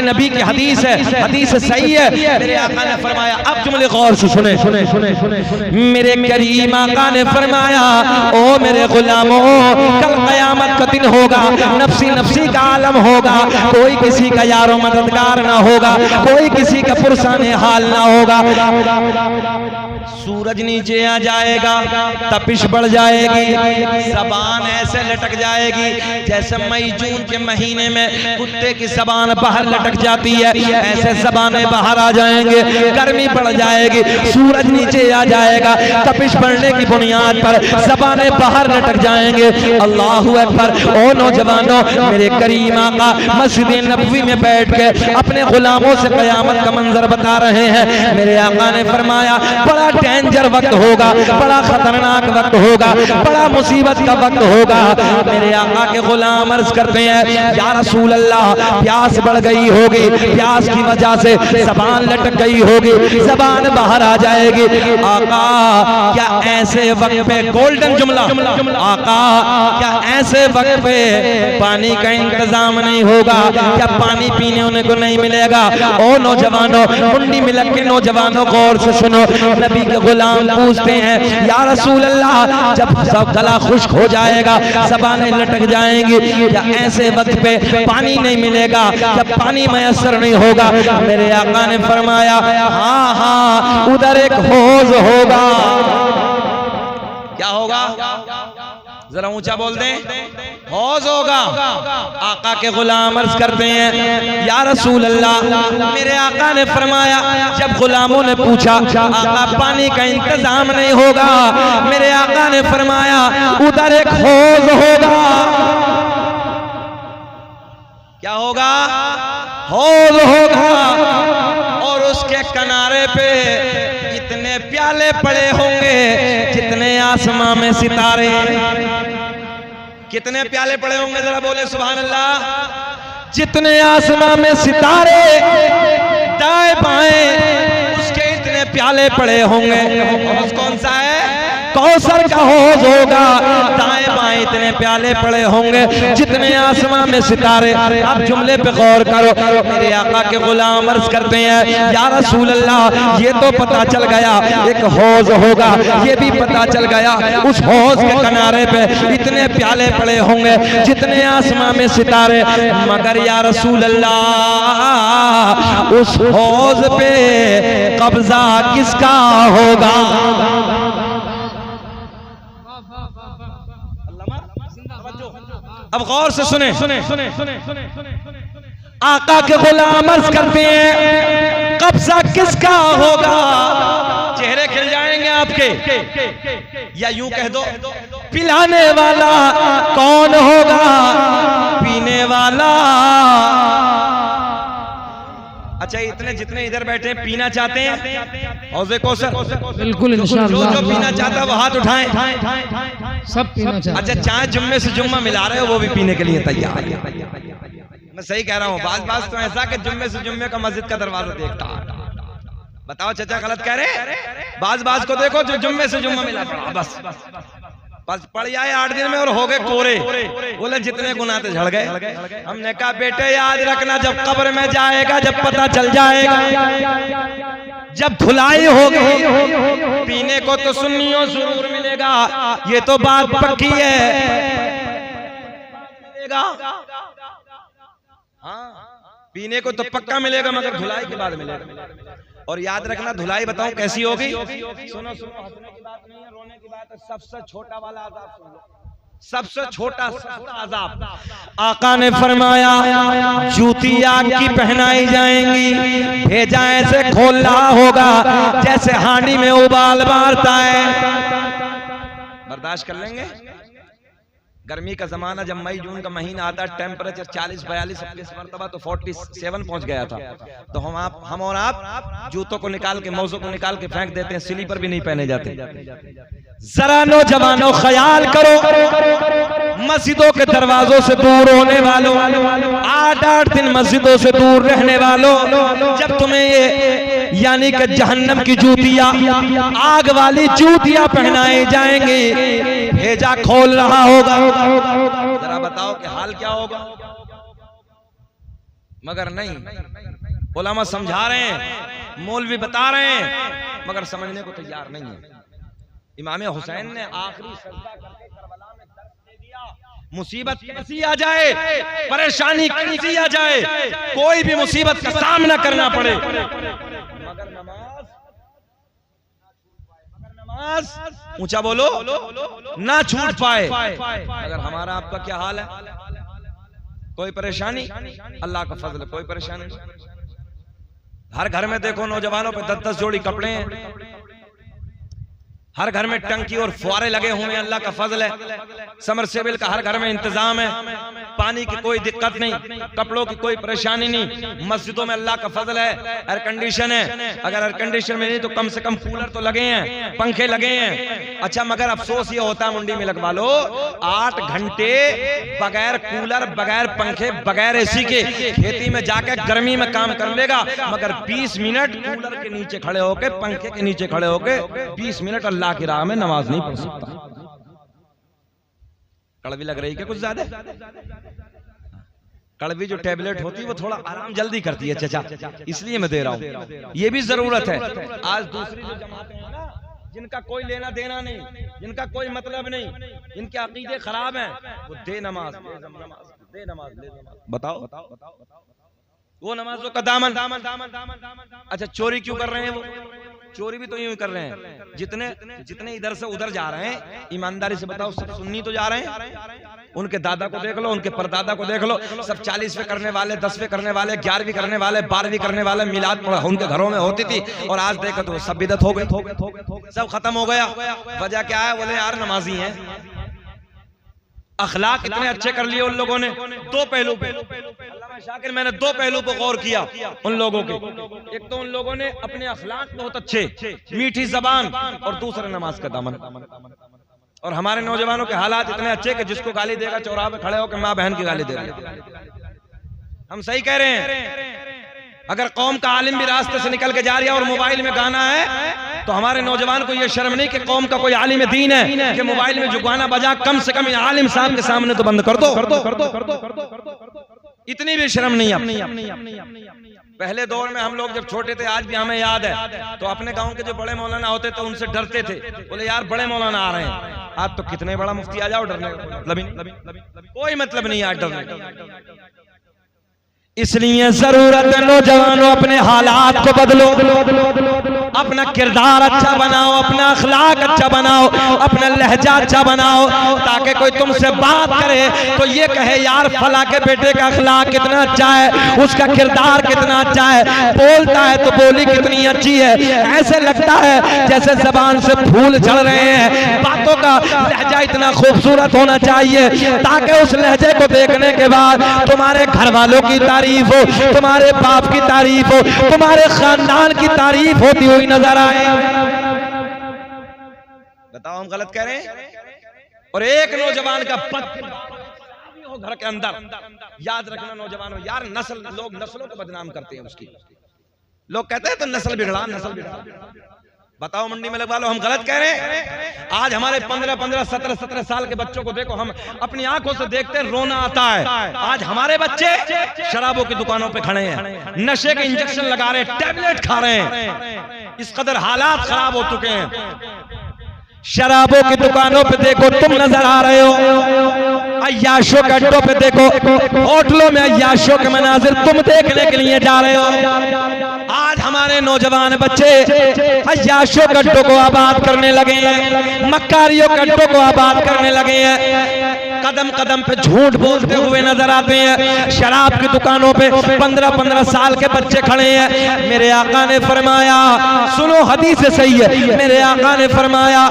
नबी की हदीस है, हदीस सही है। मेरे आका ने फरमाया, अब जुमले गौर से सुने, मेरे करीम आका ने फरमाया, ओ मेरे गुलामों, कल क़यामत का दिन होगा, नफ्सी नफ्सी का आलम होगा, कोई किसी का यारो मददगार ना होगा, कोई किसी का पुरसाने हाल ना होगा। सूरज नीचे आ जाएगा, तपिश बढ़ जाएगी, ज़बान ऐसे लटक जाएगी जैसे मई जून के महीने में कुत्ते की ज़बान बाहर लटक जाती है, ऐसे ज़बानें बाहर आ जाएंगे, गर्मी बढ़ जाएगी, सूरज नीचे आ जाएगा, तपिश बढ़ने की बुनियाद पर ज़बानें बाहर लटक जाएंगे। अल्लाहु अकबर। ओ नौजवानों, मेरे करीम आका मस्जिद नबवी में बैठ के अपने गुलामों से क़यामत का मंजर बता रहे हैं। मेरे आका ने फरमाया, बड़ा डेंजर वक्त होगा, बड़ा खतरनाक वक्त होगा, बड़ा मुसीबत का वक्त होगा। मेरे आका के गुलाम अर्ज करते हैं, या रसूल अल्लाह, प्यास बढ़ गई होगी, प्यास की वजह से ज़बान लटक गई होगी, ज़बान बाहर आ जाएगी। आका क्या ऐसे वक्त पे, गोल्डन जुमला, आका क्या ऐसे वक्त पे पानी का इंतजाम नहीं होगा? क्या पानी पीने उन्हें को नहीं मिलेगा? ओ नौजवानों, मुंडी मिलक के नौजवानों, गौर से सुनो। नबी के गुलाम पूछते हैं, या रसूल अल्लाह, जब सब गला खुश्क हो जाएगा, ज़बानें लटक जाएंगी, क्या ऐसे वक्त पे पानी नहीं मिलेगा? जब पानी मैसर नहीं होगा? मेरे आका ने फरमाया, हाँ हाँ, उधर एक हौज होगा। क्या होगा? जरा ऊंचा बोल दें। हौज होगा। आका के गुलाम अर्ज करते हैं, या रसूल अल्लाह, मेरे आका ने फरमाया, जब गुलामों ने पूछा, आका पानी का इंतजाम नहीं होगा? मेरे आका ने फरमाया, उधर एक हौज होगा। क्या होगा? हौज होगा, और उसके किनारे पे इतने प्याले पड़े होंगे जितने आसमां में सितारे। कितने प्याले पड़े होंगे? जरा बोले सुभान अल्लाह। जितने आसमां में सितारे दाएं बाएं, उसके इतने प्याले पड़े होंगे। हौज कौन सा है? कौसर का हौज होगा। दाएं बाएं इतने प्याले पड़े होंगे जितने आसमां में सितारे। अब जुमले पे गौर करो। मेरे आका के गुलाम अर्ज करते हैं, या रसूल अल्लाह, ये तो पता चल गया एक हौज होगा, ये भी पता चल गया उस हौज के किनारे पे इतने प्याले पड़े होंगे जितने आसमां में सितारे, मगर या रसूल अल्लाह, उस हौज पे कब्जा किसका होगा? अब गौर से सुने। आका के गुलाम अर्ज करते हैं, कब्जा किसका होगा? चेहरे खिल जाएंगे आपके। या यूं कह दो, पिलाने वाला कौन होगा? पीने वाला। अच्छा, इतने जितने इधर बैठे पीना चाहते हैं हौज़े कौसर? बिल्कुल इंशाअल्लाह। जो पीना चाहता है वो हाथ उठाएं। सब पीना चाहते। अच्छा, चाय जुम्मे से जुम्मा मिला रहे हो, वो भी पीने के लिए तैयार है। मैं सही कह रहा हूँ? बाज तो ऐसा कि जुम्मे से जुम्मे का मस्जिद का दरवाजा देखता। बताओ चाचा, गलत कह रहे? बाज को देखो जो जुम्मे से जुम्मा मिला, बस पड़ जाए 8 दिन में और हो गए कोरे। बोले जितने गुनाह थे झड़ गए। हमने कहा बेटे याद रखना, जब कब्र में जाएगा, जब पता चल जाएगा, जब धुलाई होगी, पीने को तो सुन्नियों जरूर मिलेगा, ये तो बात पक्की है। मिलेगा, हाँ, पीने को तो पक्का मिलेगा, मगर धुलाई के बाद मिलेगा। और याद रखना, धुलाई बताऊं कैसी होगी? सुनो, हंसने की बात नहीं है, रोने की बात है। सबसे छोटा वाला अज़ाब सुन लो, सबसे छोटा अज़ाब। आका ने फरमाया, जूती आग की पहनाई जाएंगी, भेजा ऐसे खोल रहा होगा जैसे हांडी में उबाल मारता है। बर्दाश्त कर लेंगे? गर्मी का जमाना, जब मई जून का महीना आता, टेम्परेचर 40-42 मरतबा तो 47 पहुंच गया था। तो हम और आप जूतों को निकाल के, मौजों को निकाल के फेंक देते हैं, स्लीपर भी नहीं पहने जाते। जरा नौजवानों ख्याल करो, मस्जिदों के दरवाजों से दूर होने वालों, 8-8 दिन मस्जिदों से दूर रहने वालों, जब तुम्हें ये यानी कि जहन्नम की जूतियां, आग वाली जूतियां पहनाई जाएंगी, भेजा खोल रहा होगा, जरा बताओ कि हाल क्या होगा? मगर नहीं, उलमा समझा रहे हैं, मौलवी बता रहे हैं, मगर समझने को तैयार नहीं है। इमाम हुसैन ने आखिरी सजदा करके करबला में दर्द दे दिया, मुसीबत कैसी आ जाए, परेशानी कैसी आ जाए, कोई भी मुसीबत का सामना करना पड़े, मगर नमाज ऊंचा बोलो ना छूट पाए। अगर हमारा आपका क्या हाल है, कोई परेशानी, अल्लाह का फजल, कोई परेशानी। हर घर में देखो नौजवानों पे 10-10 जोड़ी कपड़े हैं, हर घर में टंकी और फुआरे लगे हुए हैं, अल्लाह का फजल है। समरसेबल का हर घर में इंतजाम है, पानी की कोई दिक्कत नहीं, कपड़ों की कोई परेशानी नहीं। मस्जिदों में अल्लाह का फजल है, एयर कंडीशन है, अगर एयर कंडीशन में नहीं तो कम से कम कूलर तो लगे हैं, पंखे लगे हैं। अच्छा, मगर अफसोस ये होता है मुंडी में लगवा लो, 8 घंटे बगैर कूलर, बगैर पंखे, बगैर एसी के खेती में जाकर गर्मी में काम कर लेगा, मगर 20 मिनट कूलर के नीचे खड़े होके, पंखे के नीचे खड़े होके 20 मिनट अल्लाह की राह में नमाज नहीं पढ़ सकता। कड़वी लग रही है कुछ ज्यादा? कड़वी जो टेबलेट होती है वो थोड़ा आराम जल्दी करती है चाचा, इसलिए मैं दे रहा हूं, ये भी जरूरत है। आज दूसरी जो जमातें हैं ना, जिनका कोई लेना देना नहीं, जिनका कोई मतलब नहीं, जिनके अकीदे खराब हैं, वो दे नमाज, दे नमाज, बताओ वो नमाजों का दामन। अच्छा, चोरी क्यों कर रहे हैं वो? चोरी भी तो यूं कर रहे हैं, जितने इधर से उधर जा रहे हैं, ईमानदारी से बताओ, सब सुन्नी तो जा रहे हैं। उनके दादा को देख लो, उनके परदादा को देख लो, सब 40वें करने वाले, 10वें करने वाले, 11वीं करने वाले, 12वीं करने वाले, मिलाद उनके घरों में होती थी, और आज देखो तो सब बिदअत हो गई, सब खत्म हो गया। वजह क्या है? बोले यार नमाजी हैं, अखलाक इतने अच्छे कर लिए उन लोगों ने। दो पहलू पे शाकिर, मैंने 2 पहलू पर गौर किया उन लोगों के। एक तो उन लोगों ने अपने अखलाक बहुत अच्छे, मीठी जबान, और दूसरा नमाज का दामन। और हमारे नौजवानों के हालात इतने अच्छे कि जिसको गाली देगा चौराहे पे खड़े होकर माँ बहन की गाली दे रहे हैं। हम सही कह रहे हैं। अगर कौम का आलिम भी रास्ते से निकल के जा रहा है और मोबाइल में गाना है, तो हमारे नौजवान को यह शर्म नहीं कि कौम का कोई आलिम दीन है कि मोबाइल में जो गाना बजा, कम से कम आलिम साहब के सामने तो बंद कर दो। इतनी भी शर्म नहीं है। पहले दौर में हम लोग जब छोटे थे, आज भी हमें याद है, तो अपने गांव के जो बड़े मौलाना होते थे उनसे डरते थे, बोले यार बड़े मौलाना आ रहे हैं। आज तो कितने बड़ा मुफ्ती आ जाओ, डरने का कोई मतलब नहीं है डरने। इसलिए जरूरत है नौजवानों, अपने हालात को बदलो, अपना किरदार अच्छा बनाओ, अपना अखलाक अच्छा बनाओ, अपना लहजा अच्छा बनाओ, ताकि कोई तुमसे बात करे तो ये कहे यार फला के बेटे का अखलाक कितना अच्छा है, उसका किरदार कितना अच्छा है, बोलता है तो बोली कितनी अच्छी है। ऐसे लगता है जैसे जबान से फूल झड़ रहे हैं। बातों का लहजा इतना खूबसूरत होना चाहिए ताकि उस लहजे को देखने के बाद तुम्हारे घर वालों की तारीफ हो, तुम्हारे बाप की तारीफ हो, तुम्हारे खानदान की तारीफ होती हुई नजर आए। बताओ हम गलत कह रहे हैं? और एक नौजवान का पद हो घर के अंदर, याद रखना नौजवानों, यार नस्ल, लोग नस्लों को बदनाम करते हैं उसकी। लोग कहते हैं तो नस्ल बिगड़ा, नस्ल बिगड़ा। बताओ मंडी में लगवा लो, हम गलत कह रहे हैं? आज हमारे 15-15, 17-17 साल के बच्चों को देखो, हम अपनी आंखों से देखते हैं, रोना आता है। आज हमारे बच्चे शराबों की दुकानों पे खड़े हैं, नशे के इंजेक्शन लगा रहे हैं, टैबलेट खा रहे हैं, इस कदर हालात खराब हो चुके हैं। शराबों की दुकानों पे देखो तुम नजर आ रहे हो, अय्याशों के अड्डों पे देखो, होटलों में अय्याशों के मनाजिर तुम देखने के लिए जा रहे हो। आज हमारे नौजवान बच्चे अय्याशों के अड्डों को आबाद करने लगे हैं, मक्कारियों के अड्डों को आबाद करने लगे हैं, कदम कदम पे झूठ बोलते हुए नजर आते हैं। शराब की दुकानों पे 15-15 साल के बच्चे खड़े हैं। मेरे आका ने फरमाया, सुनो हदीस सही है, मेरे आका ने फरमाया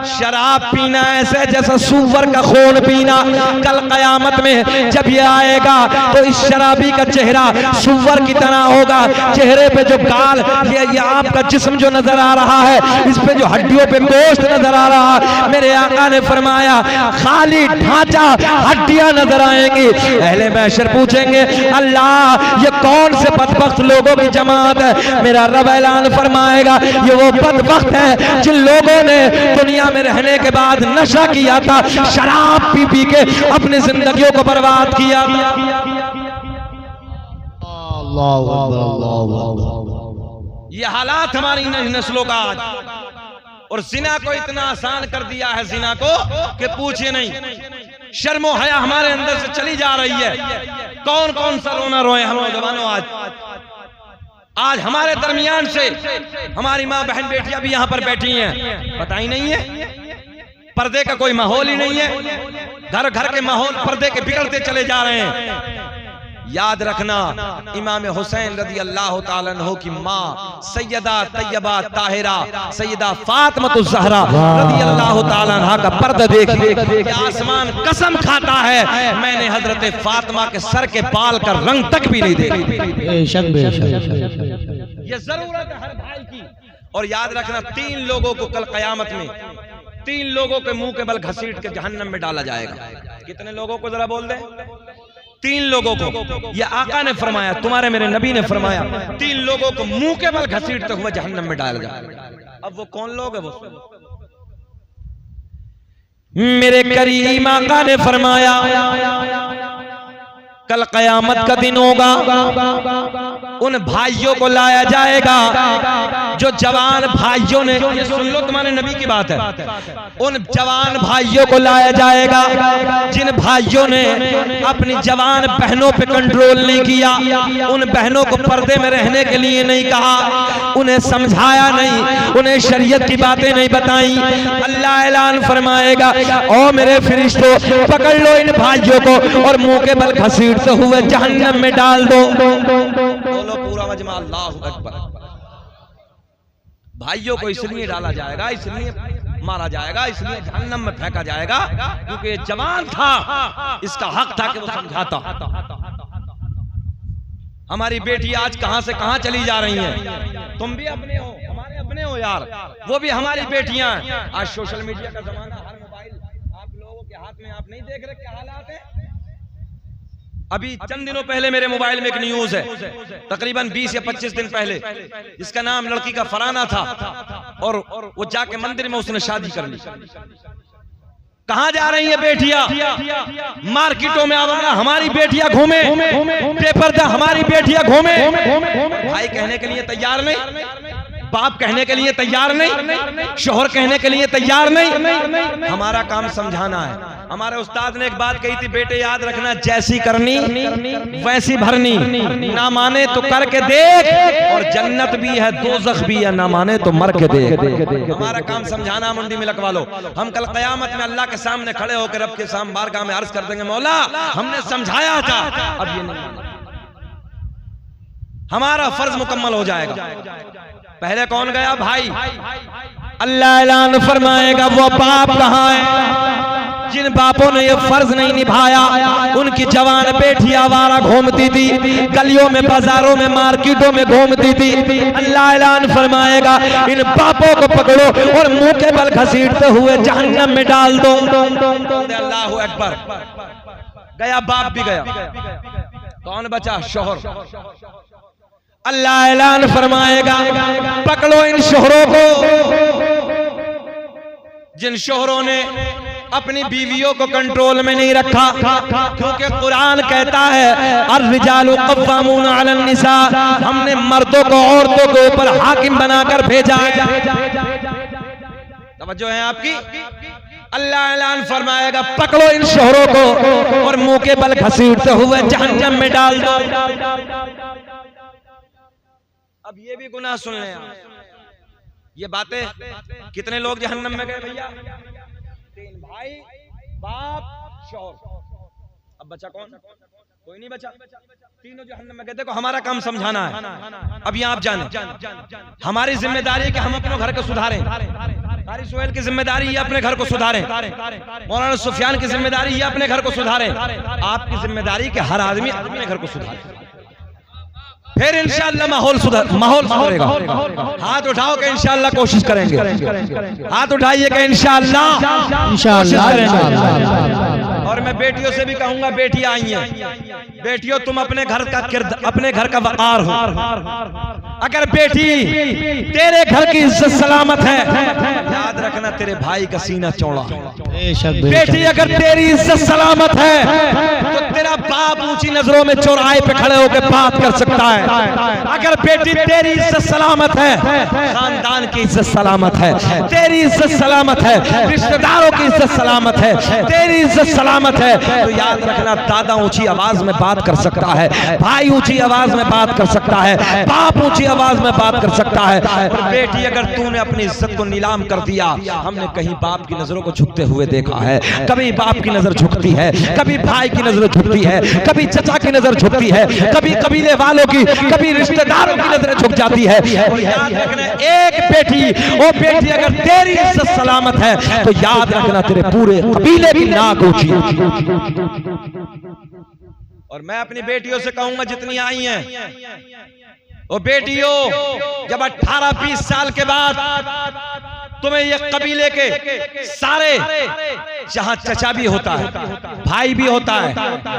शराब पीना ऐसे जैसा सूअर का खून पीना। कल कयामत में जब ये आएगा तो इस शराबी का चेहरा सूअर की तरह होगा, चेहरे पे जो गाल, ये आपका जिस्म जो नजर आ रहा है, इस पे जो हड्डियों पे गोश्त नजर आ रहा है, मेरे आका ने फरमाया खाली ढांचा, हड्डियां नजर आएंगी। अहले महशर पूछेंगे अल्लाह ये कौन से बदबख्त लोगों की जमात है? मेरा रब ऐलान फरमाएगा ये वो बदबख्त है जिन लोगों ने दुनिया में रहने के बाद नशा किया था, शराब पी पी के अपनी जिंदगियों को बर्बाद किया। ये हालात हमारी नस्लों का आज। और जिना को इतना आसान कर दिया है, जिना को कि पूछिए नहीं। शर्मो हया हमारे अंदर से चली जा रही है। कौन कौन सा रोना रोए हम नौजवानों आज हमारे दरमियान से हमारी माँ बहन बेटियां भी यहाँ पर बैठी हैं, पता ही नहीं है, पर्दे का कोई माहौल ही नहीं है। घर घर के माहौल पर्दे के बिगड़ते चले जा रहे हैं। याद रखना, इमाम हुसैन रदी अल्लाह ताला अन्हु की माँ सैयदा तैयबा ताहिरा सैयदा फातिमातुज़ ज़हरा रदी अल्लाह ताला अन्हा का पर्दा देख आसमान कसम खाता है, मैंने हजरत फातिमा के सर के बाल का रंग तक भी नहीं देखा। ये जरूरत है हर भाई की। और याद रखना, 3 लोगों को कल कयामत में 3 लोगों के मुंह के बल घसीट के जहन्नम में डाला जाएगा। कितने लोगों को जरा बोल दे? 3 लोगों को। ये आका ने फरमाया, तुम्हारे मेरे नबी ने फरमाया, 3 लोगों को मुंह के बल घसीटते हुए जहन्नम में डाला जाएगा। अब वो कौन लोग है? वो मेरे करीम आका ने फरमाया, कल कयामत का दिन होगा, उन भाइयों को लाया जाएगा जो जवान भाइयों ने, ये सुन लो तुम्हारे नबी की बात है, उन जवान भाइयों को लाया जाएगा जिन भाइयों ने अपनी जवान बहनों पे कंट्रोल नहीं किया, उन बहनों को पर्दे में रहने के लिए नहीं कहा, उन्हें समझाया नहीं, उन्हें शरीयत की बातें नहीं बताई। अल्लाह ऐलान फरमाएगा, ओ मेरे फरिश्तों, पकड़ लो इन भाइयों को और मुंह के बल घसीटते हुए जहन्नम में डाल दो। बोलो पूरा मजमा अल्लाहु अकबर। भाइयों को इसलिए डाला जाएगा, इसलिए मारा जाएगा, इसलिए जहन्नम में फेंका जाएगा क्योंकि ये जवान था, इसका हक था कि वो समझाता। हमारी बेटी आज कहां से कहां चली जा रही हैं। तुम भी अपने हो, हमारे अपने हो यार, वो भी हमारी बेटियां हैं। आज सोशल मीडिया का जमाना, हर मोबाइल आप लोगों के हाथ में, आप नहीं देख रहे क्या हालात है। अभी चंद दिनों पहले मेरे मोबाइल में एक न्यूज है, तकरीबन 20 या 25 दिन पहले, इसका नाम लड़की का फराना था और वो जाके मंदिर में उसने शादी कर ली। कहां जा रही है बेटियां? मार्केटों में हमारी बेटियां घूमे, बेपर्दा हमारी बेटियां घूमे। भाई कहने के लिए तैयार नहीं, बाप कहने के लिए तैयार नहीं, शोहर कहने के लिए तैयार नहीं। हमारा काम समझाना है। हमारे उस्ताद ने एक बात कही थी, बेटे याद रखना, जैसी करनी वैसी भरनी, ना माने तो करके देख, और जन्नत भी है दोज़ख भी है, ना माने तो मर के देख। हमारा काम समझाना। मुंडी में लकवा लो। हम कल कयामत में अल्लाह के सामने खड़े होकर रब के सामने बारगाह में अर्ज कर देंगे, मौला हमने समझाया था, अब ये नहीं। हमारा फर्ज मुकम्मल हो जाएगा। पहले कौन गया? भाई। अल्लाह ऐलान फरमाएगा, वो बाप कहां है जिन बापों ने ये फर्ज नहीं निभाया। उनकी जवान बेटी आवारा घूमती थी, गलियों में, बाजारों में, मार्केटों में घूमती थी। अल्लाह ऐलान फरमाएगा, इन बापों को पकड़ो और मुंह के बल घसीटते हुए जहन्नम में डाल दो। अल्लाहु अकबर। गया बाप भी गया, कौन बचा? शोहर। अल्लाह ऐलान फरमाएगा, पकड़ो इन शोहरों को जिन शोहरों ने अपनी बीवियों को कंट्रोल में नहीं रखा, क्योंकि कुरान कहता है अर्रिजालु क़व्वामून अलन निसा, हमने मर्दों को औरतों के ऊपर हाकिम बनाकर भेजा है। तवज्जो है आपकी? अल्लाह ऐलान फरमाएगा, पकड़ो इन शोहरों को और मुंह के बल घसीटते हुए जहन्नम में डाल दो। अब ये भी गुनाह सुन लें आप। ये बातें, कितने लोग जहन्नम में गए भैया? 3 भाई, बाप, शौहर। अब बचा कौन? कोई नहीं बचा। तीनों जहन्नम में गए। देखो हमारा काम समझाना है। अब यहाँ आप जाने, हमारी जिम्मेदारी है कि हम अपने घर को सुधारें। कारी सुहेल की जिम्मेदारी है अपने घर को सुधारें। मौलाना सुफियान की जिम्मेदारी है अपने घर को सुधारें। आपकी जिम्मेदारी कि हर आदमी अपने घर को सुधारे, फिर इंशाअल्लाह माहौल सुधरेगा। हाथ उठाओ कि इंशाअल्लाह कोशिश करेंगे। हाथ उठाइए कि इंशाअल्लाह। और मैं बेटियों से भी कहूंगा, बेटियां आई हैं, बेटियों तुम अपने घर का अपने घर का वकार हो। अगर बेटी तेरे घर की इज्जत सलामत है, याद रखना तेरे भाई का सीना चौड़ा। बेटी अगर तेरी इज्जत सलामत है तो तेरा बाप ऊंची नजरों में चौराहे पे खड़े होकर बात कर सकता है। अगर बेटी तेरी इज्जत सलामत है, खानदान की इज्जत सलामत है, तेरी इज्जत सलामत है, रिश्तेदारों की इज्जत सलामत है, तेरी इज्जत सलामत है, तो याद रखना दादा ऊंची आवाज में बात कर सकता है, भाई ऊंची आवाज में बात कर सकता है, बाप ऊंची आवाज में बात कर सकता है। और बेटी अगर तूने अपनी इज्जत को नीलाम कर दिया, हमने कहीं बाप की नजरों को झुकते हुए देखा है, कभी बाप की नजर झुकती है, कभी भाई की नजर झुकती है, कभी चचा की नजर झुकती है, कभी कबीले वालों की, कभी रिश्तेदारों की नजरें झुक जाती है। और याद रखना एक बेटी, वो बेटी अगर तेरी इज्जत सलामत है तो याद रखना तेरे पूरे कबीले की नाक ऊंची। और मैं अपनी बेटियों से कहूंगा जितनी आई हैं, ओ बेटियों, जब 18-20 साल के बाद तुम्हें ये कबीले के सारे, जहां चचा भी होता है, भाई भी होता है,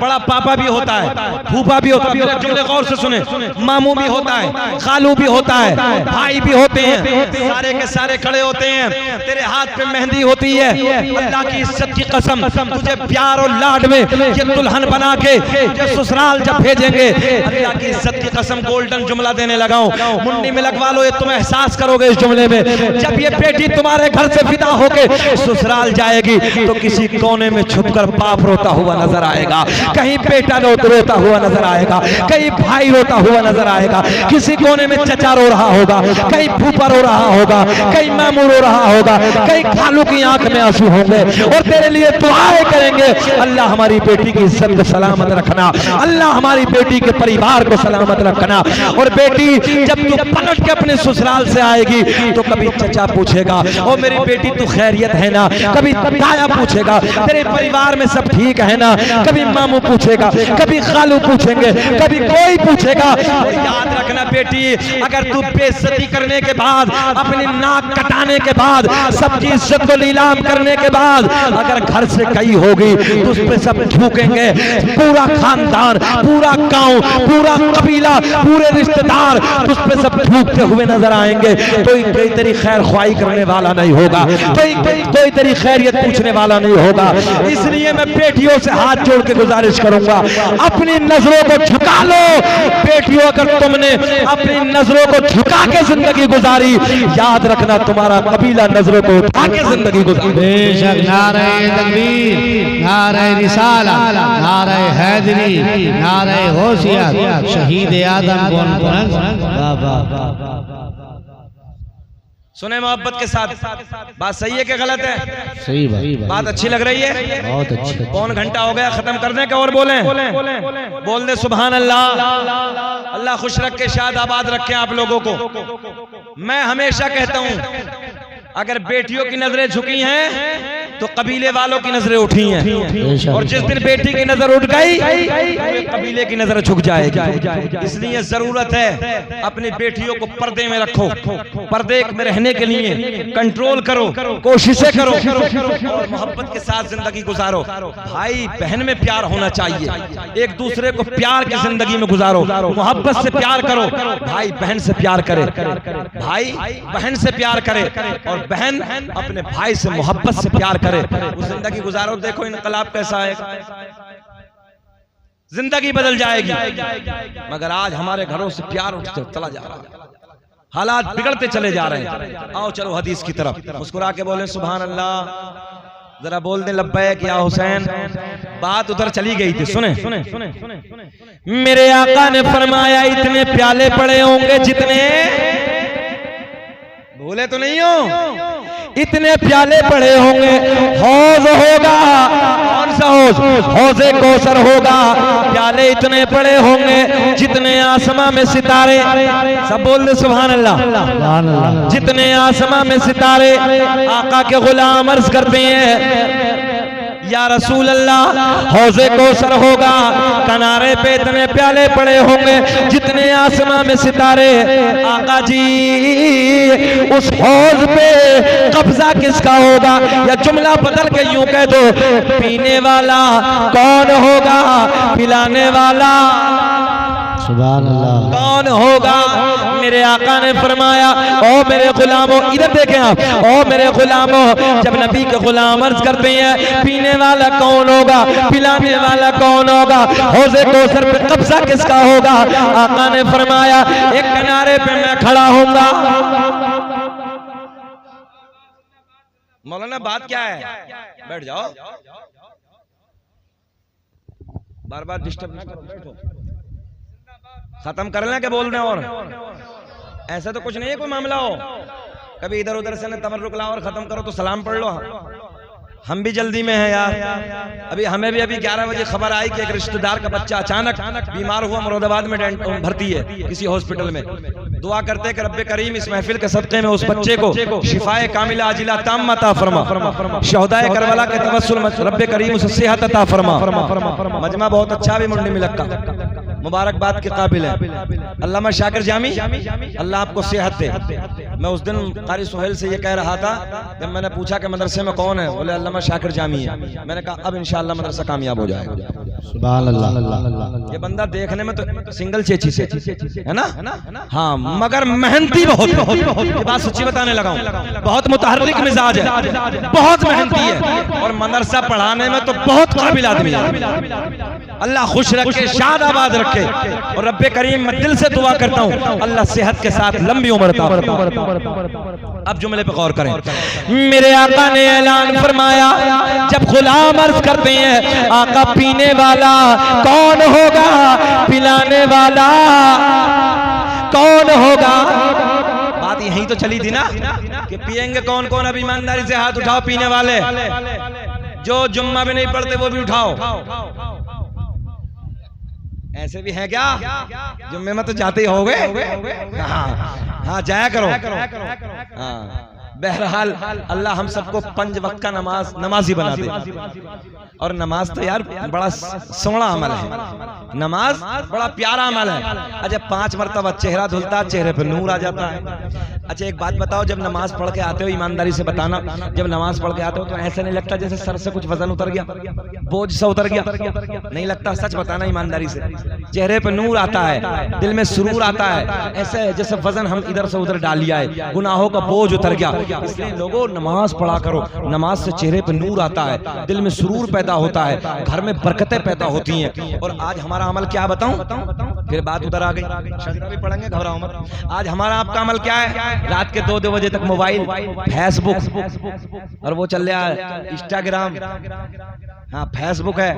बड़ा पापा भी होता है, फूफा भी होता है, मेरे जुमले गौर से सुने, मामू भी होता है, खालू भी होता है, भाई भी होते हैं, सारे के सारे खड़े होते हैं, तेरे हाथ पे मेहंदी होती है। अल्लाह की इज्जत की कसम, तुझे प्यार और लाड में ये दुल्हन बना के तुझे ससुराल जब भेजेंगे, अल्लाह की इज्जत की कसम, गोल्डन जुमला देने लगाऊं, मुंडी में लगवा लो, ये तुम एहसास करोगे इस जुमले में। जब ये बेटी तुम्हारे घर से विदा होके ससुराल जाएगी तो किसी कोने में छुपकर बाप रोता हुआ नजर आएगा, कहीं बेटा रोता हुआ नजर आएगा, कहीं भाई रोता हुआ नजर आएगा, किसी कोने में चचा रो रहा होगा, कहीं फूफा रो रहा होगा, कहीं मामू रो रहा होगा, कहीं खालू की आंख में आंसू होंगे और तेरे लिए दुआएं करेंगे, अल्लाह हमारी बेटी की इज्जत को सलामत रखना, अल्लाह हमारी बेटी के परिवार को सलामत रखना। और बेटी जब तू पलट के अपने ससुराल से आएगी तो कभी चचा पूछेगा, ओ मेरी बेटी तू खैरियत है ना, कभी ताया पूछेगा तेरे परिवार में सब ठीक है ना, कभी मामू पूछेगा, कभी खालू पूछेंगे, कभी कोई पूछेगा। याद रखना बेटी, अगर तू बेइज्जती करने के बाद, अपनी नाक कटाने के बाद, सबकी इज्जत को नीलाम करने के बाद अगर घर से कहीं होगी तो उस पे सब झुकेंगे, पूरा खानदान, पूरा गांव, पूरा कबीला, पूरे रिश्तेदार उस पे सब झुकते हुए नजर आएंगे। कोई तेरी खैर ख्वाही करने वाला नहीं होगा, कोई तेरी खैरियत पूछने वाला नहीं होगा। इसलिए मैं बेटियों से हाथ जोड़ के गुजारिश करूंगा, अपनी नजरों को झुका लो। बेटियों, अगर तुमने अपनी नजरों को झुका के जिंदगी गुजारी, याद रखना तुम्हारा कबीला नजरों को उठा के जिंदगी गुजारी। बेशक नारे तकबीर, नारे रिसाला, नारे हैदरी, नारे गौसिया, शहीद आदम सुने मोहब्बत के साथ, बात सही है कि गलत है? सही बात अच्छी लग रही है? बहुत अच्छी। कौन घंटा हो गया खत्म करने का, और बोल दे सुभान अल्लाह। अल्लाह खुश रखे, शाद आबाद रखे आप लोगों को। मैं हमेशा कहता हूं, अगर बेटियों की नजरें झुकी हैं तो कबीले वालों की नजरें उठी हैं, और जिस दिन बेटी की नजर उठ गई तो कबीले की नजर झुक जाएगी। इसलिए जरूरत है अपनी बेटियों को पर्दे में रखो, पर्दे में रहने के लिए कंट्रोल करो, कोशिशें करो और मोहब्बत के साथ जिंदगी गुजारो। भाई बहन में प्यार होना चाहिए, एक दूसरे को प्यार की जिंदगी में गुजारो, मोहब्बत से प्यार करो। भाई बहन से प्यार करे, भाई बहन से प्यार करे, और बहन अपने भाई से मोहब्बत से प्यार करे, वो जिंदगी गुजारो। देखो इनकलाब कैसा है, जिंदगी बदल जाएगी। मगर आज हमारे घरों से प्यार उठते चला जा रहा है, हालात बिगड़ते चले जा रहे हैं। आओ चलो हदीस की तरफ, मुस्कुरा के बोले सुभान अल्लाह, जरा बोल दे लब्बैक या हुसैन। बात उधर चली गई थी, सुने मेरे आका ने फरमाया, इतने प्याले पड़े होंगे जितने, बोले तो नहीं हो, इतने प्याले पड़े होंगे, हौज होगा, कौन सा हौज? हौजे कौसर होगा। प्याले इतने पड़े होंगे जितने आसमां में सितारे, सब बोल दे सुभान अल्लाह। जितने आसमां में सितारे। आका के गुलाम अर्ज करते हैं, या रसूल अल्लाह, हौज़े कौसर होगा, किनारे पे इतने प्याले पड़े होंगे जितने आसमां में सितारे। आका जी उस हौज पे कब्जा किसका होगा? या जुमला बदल के यूं कह दो, पीने वाला कौन होगा? पिलाने वाला सुभान अल्लाह कौन होगा? मेरे आका ने फरमाया, ओ मेरे गुलामों, इधर देखें आप, ओ मेरे गुलामों, जब नबी के गुलाम अर्ज करते हैं पीने वाला कौन होगा, पिलाने वाला कौन होगा, हौज़े कौसर पे कब्जा किसका होगा? आका ने फरमाया, एक किनारे पे मैं खड़ा होऊंगा। मौलाना बात क्या है? बैठ जाओ, बार बार डिस्टर्ब ना करो, बैठो। खत्म कर लें क्या बोल रहे हैं? और ऐसा तो कुछ नहीं है कोई मामला हो, कभी इधर उधर से न तबर्रुक लाओ और खत्म करो तो सलाम पढ़ लो। हम भी जल्दी में हैं यार। अभी हमें भी अभी 11 बजे खबर आई कि एक रिश्तेदार का बच्चा अचानक बीमार हुआ, मुरादाबाद में भर्ती है किसी हॉस्पिटल में। दुआ करते हैं कि रब्बे करीम इस महफिल के सदक़े में उस बच्चे को शिफाए कामिला आजिला ताम्मा अता फरमा, शहदाए करबला के तवस्सुल रब्बे करीम उसे सेहत अता फरमा। मजमा बहुत अच्छा भी मुंडी मिलक का, मुबारकबाद के काबिल है। अल्लामा शाकिर जामी, अल्लाह आपको सेहत दे। मैं उस दिन कारी सुहेल से ये कह रहा था, जब मैंने पूछा कि मदरसे में कौन है, बोले अल्लामा शाकिर जामी है। मैंने कहा अब इंशाअल्लाह मदरसा कामयाब हो जाएगा। सुभान अल्लाह। ये बंदा देखने में तो सिंगल चेची से है ना, हाँ, मगर मेहनती बहुत है। ये बात सच्ची बताने लगा हूँ, बहुत मुतहर्रिक मिजाज है, बहुत मेहनती है, और मदरसा पढ़ाने में तो बहुत काबिल आदमी है। अल्लाह खुश रखे, शाद आबाद रखे। और रब्बे करीम मैं दिल से दुआ करता हूँ अल्लाह सेहत के साथ लंबी उम्र अता फरमाए। अब जुमले पे गौर करें। मेरे आका ने ऐलान फरमाया, जब गुलाम अर्ज करते हैं आका पीने वाला कौन होगा, पिलाने वाला कौन होगा? बात यही तो चली थी ना कि पिएंगे कौन कौन? अब ईमानदारी से हाथ उठाओ, पीने वाले जो जुम्मा भी नहीं पढ़ते वो भी उठाओ। ऐसे भी है क्या? जुम्मे में तो जाते ही हो गए। हाँ जाया करो। हाँ बहरहाल अल्लाह हम सबको 5 वक्त का नमाजी बना दे। और नमाज तो यार बड़ा सोहना अमल है, नमाज बड़ा प्यारा अमल है। अच्छा 5 मरतबा चेहरा धुलता, चेहरे पे नूर आ जाता है। अच्छा एक बात बताओ, जब नमाज पढ़ के आते हो, ईमानदारी से बताना, जब नमाज पढ़ के आते हो तो ऐसा नहीं लगता जैसे सर से कुछ वजन उतर गया, बोझ सा उतर गया? नहीं लगता? सच बताना ईमानदारी से। चेहरे पे नूर आता है, दिल में सुरूर आता है, ऐसे जैसे वजन हम इधर से उधर डाल लिया है, गुनाहों का बोझ उतर गया। इसलिए लोगों नमाज पढ़ा करो, नमाज से चेहरे पे नूर आता है, दिल में सुरूर पैदा होता है, घर में बरकतें पैदा होती हैं। और आज हमारा अमल क्या बताऊं? फिर बात उधर आ गई, शजरा भी पढ़ेंगे, घबराओ मत। आज हमारा आपका अमल क्या है? रात के 2-2 बजे तक मोबाइल, फेसबुक, और वो चल रहा है इंस्टाग्राम। हाँ फेसबुक है,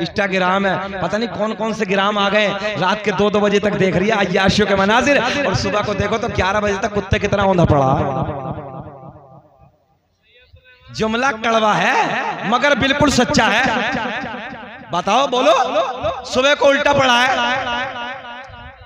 इंस्टाग्राम है, पता नहीं कौन कौन से ग्राम आ गए। रात के 2-2 बजे तक देख रही है अय्याशियों के मनाजिर, और सुबह को देखो तो 11 बजे तक कुत्ते की तरह औंधा पड़ा। जुमला कड़वा है मगर बिल्कुल सच्चा है। बताओ बोलो, सुबह को उल्टा पड़ा है।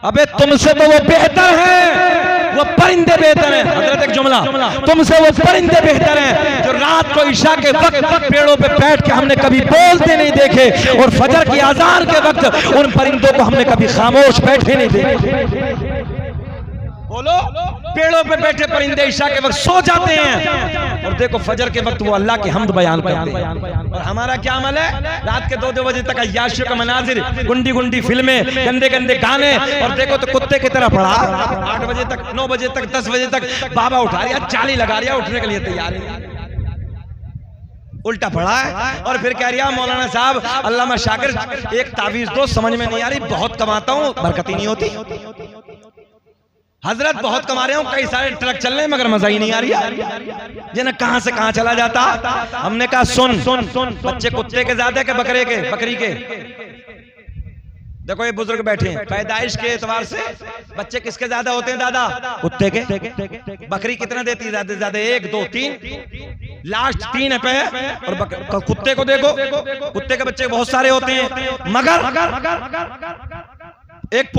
अबे तुमसे तो वो बेहतर है, वो परिंदे बेहतर हैं। हजरत एक जुमला, तुमसे वो परिंदे बेहतर हैं जो रात को इशा के वक्त पेड़ों पे बैठ के हमने कभी बोलते नहीं देखे, और फजर की अजान के वक्त उन परिंदों को हमने कभी खामोश बैठे नहीं देखे। बोलो, पेड़ों पे बैठे परिंदे इशा के वक्त सो जाते हैं, और देखो फजर के वक्त वो अल्लाह की हमद बयान करते हैं। और हमारा क्या अमल है? रात के 2-2 बजे तक अय्याशियों का मनाजिर, गुंडी गुंडी फिल्में, गंदे गंदे गाने, और देखो तो कुत्ते की तरह पड़ा। 8 बजे तक, 9 बजे तक, 10 बजे तक बाबा उठा लिया, चाली लगा लिया, उठने के लिए तैयार है, उल्टा पड़ा है। और फिर कह रहा मौलाना साहब अल्लामा शाकिर एक तावीज दो, समझ में नहीं आ रही, बहुत कमाता हूँ, बरकत ही नहीं होती। हजरत बहुत कमा रहे हो, कई सारे ट्रक चल रहे हैं, मगर मजा ही नहीं आ रही, जिन्हें कहां से कहां चला जाता। हमने कहा सुन, बच्चे कुत्ते के ज्यादा के बकरे के, बकरी के? देखो ये बुजुर्ग बैठे हैं, पैदाइश के एतबार से बच्चे किसके ज्यादा होते हैं दादा? कुत्ते के। बकरी कितना देती है? ज्यादा से ज्यादा 1, 2, 3, लास्ट 3 पे। और कुत्ते को देखो, कुत्ते के बच्चे बहुत सारे होते हैं, मगर एक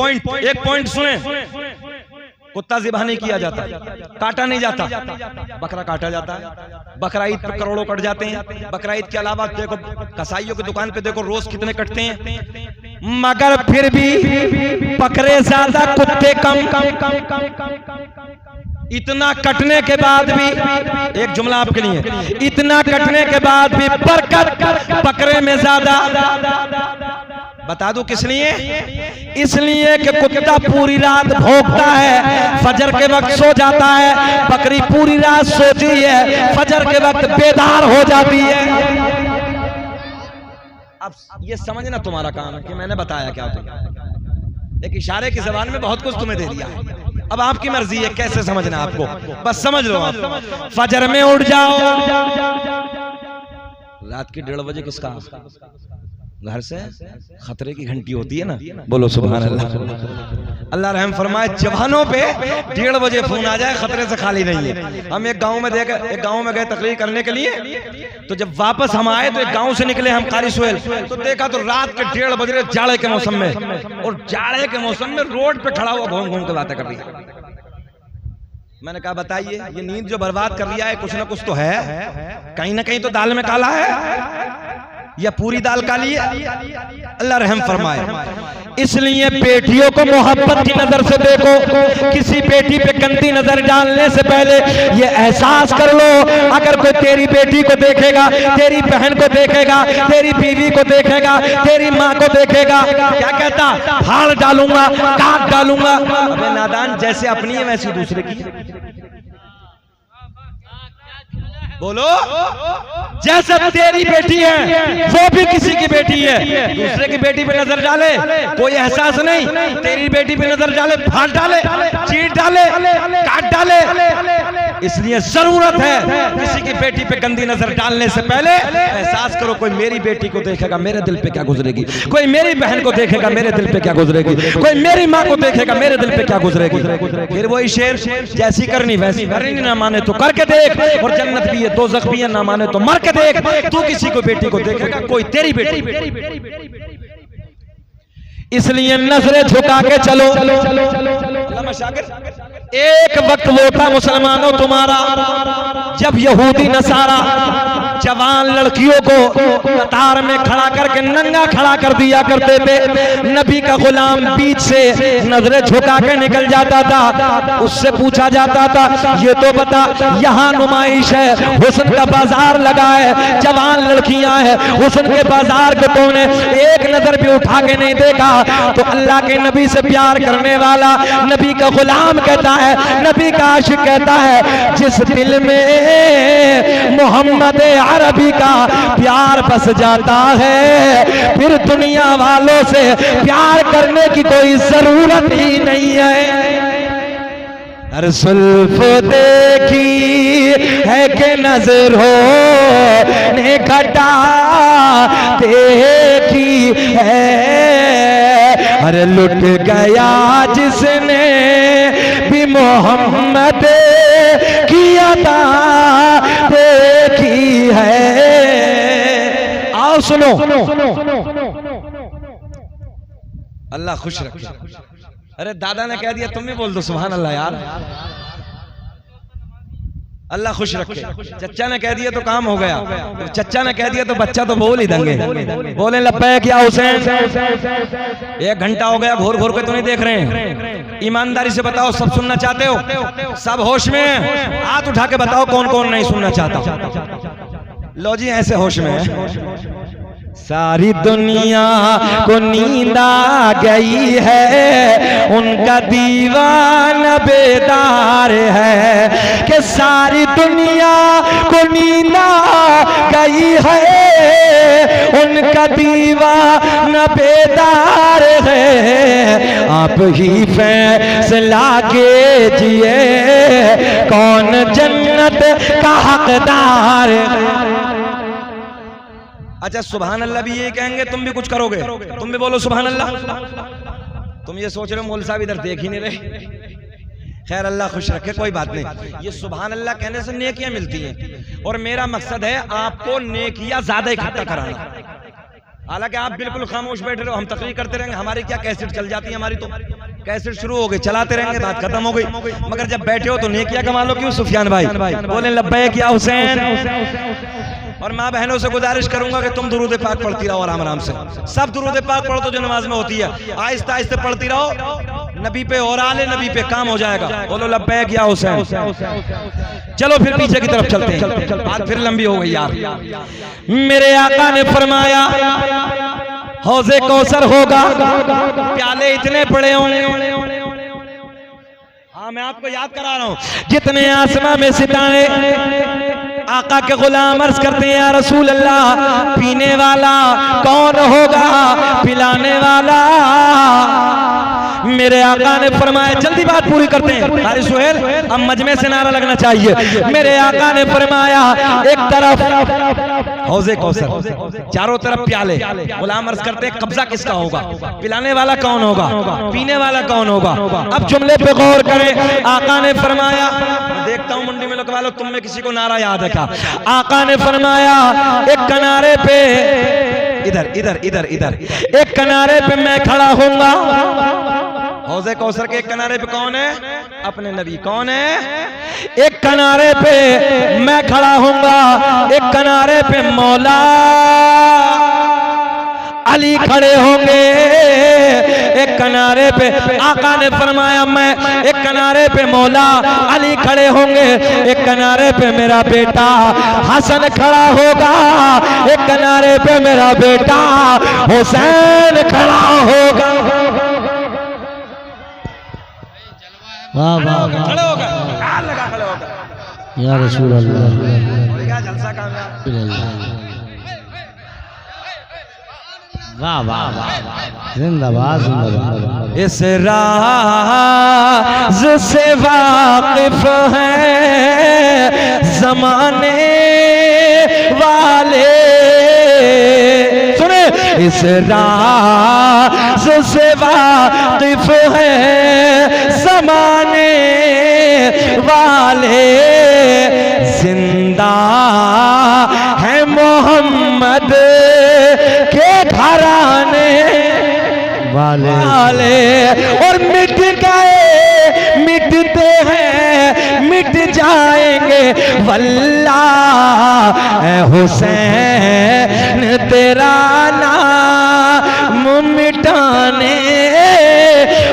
पॉइंट सुने, कुत्ता ज़िबा नहीं किया जाता, काटा नहीं जाता, बकरा काटा जाता है। बकरा ईद पर करोड़ों कट जाते हैं। बकरा ईद के अलावा देखो कसाईयों की दुकान पे देखो रोज कितने कटते हैं, मगर फिर भी बकरे ज्यादा कुत्ते कम। इतना कटने के बाद भी, एक जुमला आपके लिए, इतना कटने के बाद भी बरकत बकरे में ज्यादा। बता दूं किस लिए? इसलिए कि कुत्ता पूरी रात भौंकता है, फजर के वक्त सो जाता है, बकरी पूरी रात सोती है, फजर के वक्त बेदार हो जाती है। अब ये समझना तुम्हारा काम है कि मैंने बताया क्या तुम्हें, एक इशारे की ज़बान में बहुत कुछ तुम्हें दे दिया है। अब आपकी मर्जी है कैसे समझना आपको, बस समझ लो आप। फजर में उठ जाओ, रात की 1:30 बजे किसका घर से खतरे की घंटी होती है ना, बोलो सुभान अल्लाह। अल्लाह रहम फरमाए, जवानों पे 1:30 बजे फोन आ जाए खतरे से खाली नहीं है। हम एक गांव में गए तकरीर करने के लिए, तो जब वापस हम आए तो एक गांव से निकले हम कारी सोहेल, तो देखा तो रात के 1:30 बज रहे जाड़े के मौसम में, और जाड़े के मौसम में रोड पे खड़ा हुआ घूम घूम के बातें कर रही है। मैंने कहा बताइए, ये नींद जो बर्बाद कर लिया है कुछ ना कुछ तो है, कहीं ना कहीं तो दाल में काला है, या पूरी दाल काली है। अल्लाह रहम फरमाए। इसलिए बेटियों को मोहब्बत की नजर से देखो, किसी बेटी पे गंदी नजर डालने से पहले ये एहसास कर लो, अगर कोई तेरी बेटी को देखेगा, तेरी बहन को देखेगा, तेरी बीवी को देखेगा, तेरी माँ को देखेगा, क्या कहता? फाड़ डालूंगा, काट डालूंगा। अबे नादान, जैसे अपनी है वैसी दूसरे की। बोलो, जैसे तेरी बेटी है वो भी किसी की बेटी है, दूसरे की बेटी पे नजर डाले कोई एहसास नहीं, तेरी बेटी पे नजर डाले फाड़ डाले, चीर डाले, काट डाले। इसलिए जरूरत है किसी की बेटी पे गंदी नजर डालने से पहले एहसास करो, कोई मेरी बेटी को देखेगा मेरे दिल पे क्या गुजरेगी, कोई मेरी बहन को देखेगा मेरे दिल पे क्या गुजरेगी, कोई मेरी माँ को देखेगा मेरे दिल पे क्या गुजरेगी। फिर वही शेर, जैसी करनी वैसी करनी, ना माने तो करके देख, और जन्नत भी है दोज़ख भी है, ना माने तो मर के देख। तू किसी को बेटी को देखेगा, कोई तेरी बेटी। इसलिए नजरें झुका के चलो। एक वक्त वो था मुसलमानों तुम्हारा जब यहूदी नसारा जवान लड़कियों को कतार में खड़ा करके नंगा खड़ा कर दिया करते थे। नबी का गुलाम बीच से नजरें झुका के निकल जाता था, उससे पूछा जाता था ये तो बता, यहाँ नुमाइश है, हुस्न का बाजार लगा है, जवान लड़कियां हैं, हुस्न के बाजार को तूने एक नजर भी उठा के नहीं देखा। तो अल्लाह के नबी से प्यार करने वाला नबी का गुलाम कहता है, नबी का आशिक कहता है, जिस दिल में मोहम्मद अरबी का प्यार बस जाता है, फिर दुनिया वालों से प्यार करने की कोई जरूरत ही नहीं है। हर सुल्फ देखी है कि नजरों ने घटा देखी है, अरे लुट गया जिसने भी मोहम्मद की अता देखी है। आओ सुनो, अल्लाह खुश रखे। अरे दादा ने कह दिया, तुम भी बोल दो सुभान अल्लाह यार। अल्लाह खुश रखे। चच्चा ने कह दिया तो काम हो गया, चच्चा ने कह दिया तो बच्चा तो बोल ही देंगे। बोले लब्बैक या हुसैन। 1 घंटा हो गया, घोर घोर के तो नहीं देख रहे हैं। ईमानदारी से बताओ, सब सुनना चाहते हो? सब होश में? हाथ उठा के बताओ कौन कौन नहीं सुनना चाहता। लो जी, ऐसे होश में है। सारी दुनिया को नींद आ गई है, उनका दीवाना बेदार है, कि सारी दुनिया को नींद आ गई है, उनका दीवाना बेदार है। आप ही फैसला कीजिए कौन जन्नत का हकदार है। अच्छा, सुभान अल्लाह भी ये कहेंगे, तुम भी कुछ करोगे? तुम भी बोलो सुभान अल्लाह। तुम ये सोच रहे हो मौलवी साहब इधर देख ही नहीं रहे। खैर, अल्लाह खुश रखे, कोई बात नहीं। ये सुभान अल्लाह कहने से नेकियां मिलती हैं, और मेरा मकसद है आपको नेकियां ज्यादा इकट्ठा कराना। हालांकि आप बिल्कुल खामोश बैठे रहो, हम तकरीर करते रहेंगे, हमारी क्या कैसेट चल जाती है हमारी तो। कैसे शुरू हो गई, चलाते रहेंगे, बात खत्म हो गई। मगर जब बैठे हो तो नेकिया कमा लो। क्यों सुफियान भाई बोले लब्बैक या हुसैन। और माँ बहनों से गुजारिश करूंगा कि तुम दुरूद पाक पढ़ती रहो आराम आराम से। सब दुरूद पाक पढ़ो तो जो नमाज में होती है, आहिस्ता आहिस्ता पढ़ती रहो। नबी पे और आले नबी पे काम हो जाएगा। बोलो लब्बैक या हुसैन। चलो फिर पीछे की तरफ चलते हैं, बात फिर लंबी हो गई यार। मेरे आका ने फरमाया हौज़े कौसर होगा, प्याले इतने बड़े होंगे। हाँ मैं आपको याद करा रहा हूं, जितने आसमां में सितारे। आका के गुलाम अर्ज करते हैं या रसूल अल्लाह, पीने वाला कौन होगा, पिलाने वाला। मेरे आका ने फरमाया, जल्दी बात पूरी करते हैं हारी सुहेल, अब मजमे से नारा लगना चाहिए। मेरे आका ने फरमाया एक तरफ हौज़े कौसर, चारों तरफ प्याले। गुलाम अर्ज करते हैं कब्जा किसका होगा, पिलाने वाला कौन होगा, पीने वाला कौन होगा। अब जुमले पे गौर करें। आका ने फरमाया, देखता हूं मुंडी में लगवा लो, तुम में किसी को नारा याद है क्या। आका ने फरमाया एक किनारे पे, इधर इधर इधर इधर, एक किनारे पे मैं खड़ा होऊंगा। हौज़े कौसर के एक किनारे पे कौन है, अपने नबी। कौन है, एक किनारे पे मैं खड़ा होऊंगा, एक किनारे पे मौला अली खड़े होंगे, एक किनारे पे। आका ने फरमाया मैं एक किनारे पे मौला अली खड़े होंगे, एक किनारे पे मेरा बेटा हसन खड़ा होगा, एक किनारे पे मेरा बेटा हुसैन खड़ा होगा। वाह वाह वाह, खड़े होगा, लगा खड़े होगा या रसूल अल्लाह। क्या जलसा कामयाब। वाह वाह वाह, जिंदाबाद जिंदाबाद। इस राज से वाकिफ है जमाने वाले। सुने, इस राज से वाकिफ है जमाने वाले। जिंदा है मोहम्मद के घराने वाले, और मिट गए मिटते हैं मिट जाएंगे वल्लाह ऐ हुसैन तेरा नाम मिटाने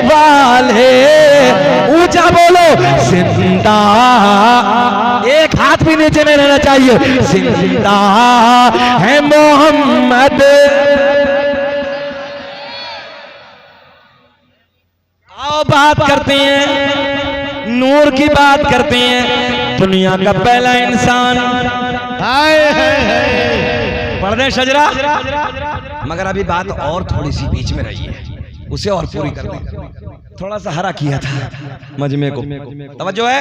वाले। ऊंचा बोलो जिंदा, एक हाथ भी नीचे नहीं रहना चाहिए। जिंदा है मोहम्मद। आओ बात करते हैं, नूर की बात करते हैं। दुनिया का पहला इंसान, पढ़ दे शजरा। मगर अभी बात और थोड़ी सी बीच में रही है, उसे और पूरी कर दें। थोड़ा सा हरा किया था मजमे को, तवज्जो है।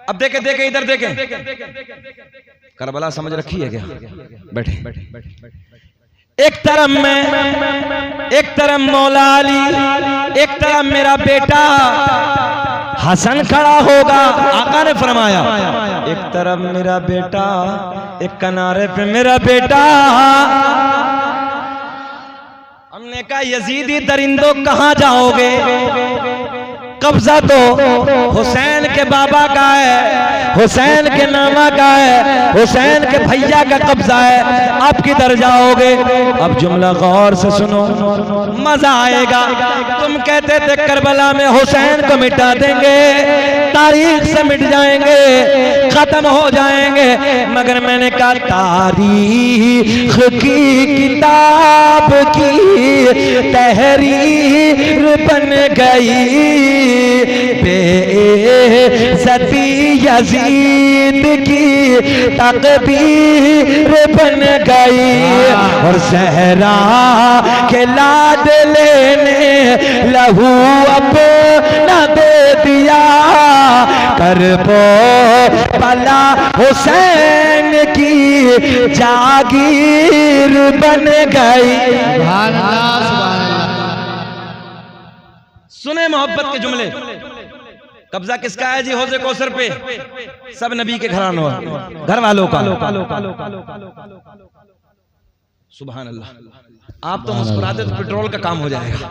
अब देखे देखे इधर देखे, करबला समझ रखी है क्या, बैठे। एक तरफ मैं, एक तरफ मौला अली, एक तरफ मेरा बेटा हसन खड़ा होगा। आका ने फरमाया एक तरफ मेरा बेटा, एक किनारे पे मेरा बेटा। हमने कहा यजीदी दरिंदों कहां जाओगे, कब्जा तो हुसैन के बाबा का है, हुसैन के नामा का है, हुसैन के भैया का कब्जा है। आप किधर जाओगे। अब जुमला गौर से सुनो, मजा आएगा। तुम कहते थे करबला में हुसैन को मिटा देंगे, तारीख से मिट जाएंगे, खत्म हो जाएंगे। मगर मैंने कहा तारीख की किताब की तहरीर बन गई, बेइज्जती यजीद की तकदीर बन गई। और सहरा के लाडले ने लहू अपना दे दिया, करबो पला हुसैन की जागीर बन गई। सुने मोहब्बत के जुमले। कब्जा किसका है जी हौज़े कौसर पे, सब नबी के घरानों घर वालों का। सुभान अल्लाह। आप तो मुस्कुराते तो पेट्रोल का काम हो जाएगा।